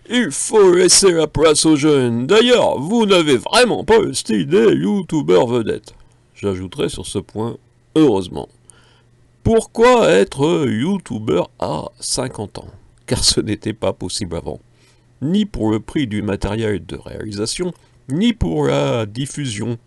Il faut laisser la place aux jeunes. D'ailleurs, vous n'avez vraiment pas le style des youtubeurs vedettes. J'ajouterai sur ce point, heureusement. Pourquoi être youtubeur à 50 ans? Car ce n'était pas possible avant. Ni pour le prix du matériel de réalisation, ni pour la diffusion.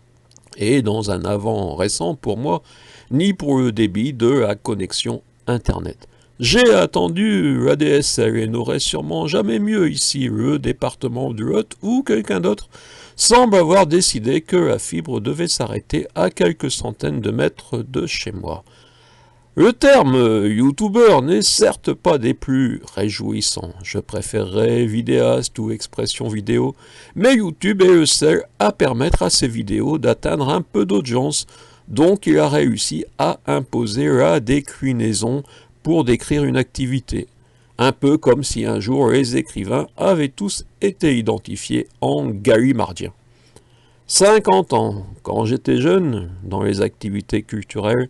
Et dans un avant récent pour moi, ni pour le débit de la connexion Internet. J'ai attendu l'ADSL et n'aurais sûrement jamais mieux ici. Le département du Lot ou quelqu'un d'autre semble avoir décidé que la fibre devait s'arrêter à quelques centaines de mètres de chez moi. Le terme youtubeur n'est certes pas des plus réjouissants. Je préférerais vidéaste ou expression vidéo, mais YouTube est le seul à permettre à ces vidéos d'atteindre un peu d'audience, donc il a réussi à imposer la déclinaison pour décrire une activité. Un peu comme si un jour les écrivains avaient tous été identifiés en galimardiens. 50 ans, quand j'étais jeune, dans les activités culturelles,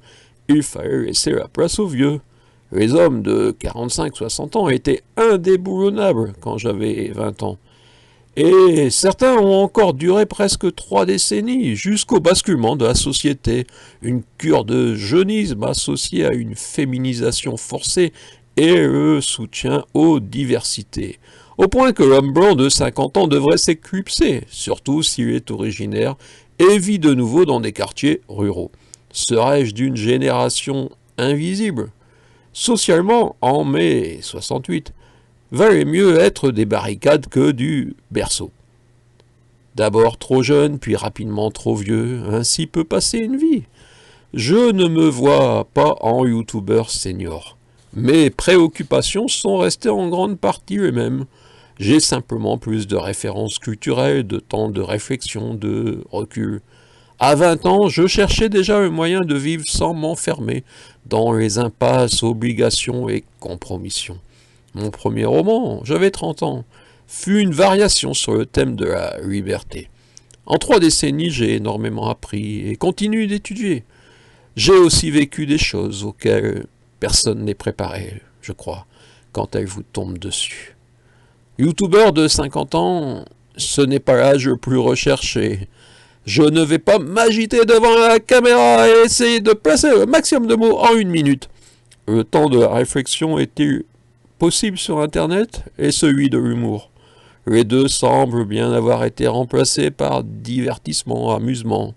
il fallait laisser la place aux vieux. Les hommes de 45-60 ans étaient indéboulonnables quand j'avais 20 ans. Et certains ont encore duré presque 3 décennies, jusqu'au basculement de la société, une cure de jeunisme associée à une féminisation forcée et le soutien aux diversités. Au point que l'homme blanc de 50 ans devrait s'éclipser, surtout s'il est originaire et vit de nouveau dans des quartiers ruraux. Serais-je d'une génération invisible? Socialement, en mai 68, valait mieux être des barricades que du berceau. D'abord trop jeune, puis rapidement trop vieux, ainsi peut passer une vie. Je ne me vois pas en youtubeur senior. Mes préoccupations sont restées en grande partie les mêmes. J'ai simplement plus de références culturelles, de temps de réflexion, de recul. À 20 ans, je cherchais déjà le moyen de vivre sans m'enfermer dans les impasses, obligations et compromissions. Mon premier roman, j'avais 30 ans, fut une variation sur le thème de la liberté. En 3 décennies, j'ai énormément appris et continue d'étudier. J'ai aussi vécu des choses auxquelles personne n'est préparé, je crois, quand elles vous tombent dessus. Youtubeur de 50 ans, ce n'est pas l'âge le plus recherché. Je ne vais pas m'agiter devant la caméra et essayer de placer le maximum de mots en 1 minute. Le temps de la réflexion est-il possible sur Internet et celui de l'humour? Les deux semblent bien avoir été remplacés par divertissement, amusement.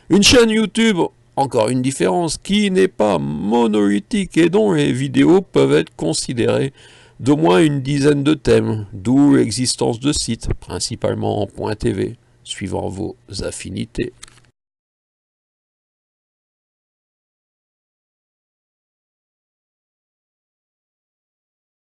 Une chaîne YouTube, encore une différence, qui n'est pas monolithique et dont les vidéos peuvent être considérées d'au moins une dizaine de thèmes, d'où l'existence de sites, principalement en .tv, suivant vos affinités.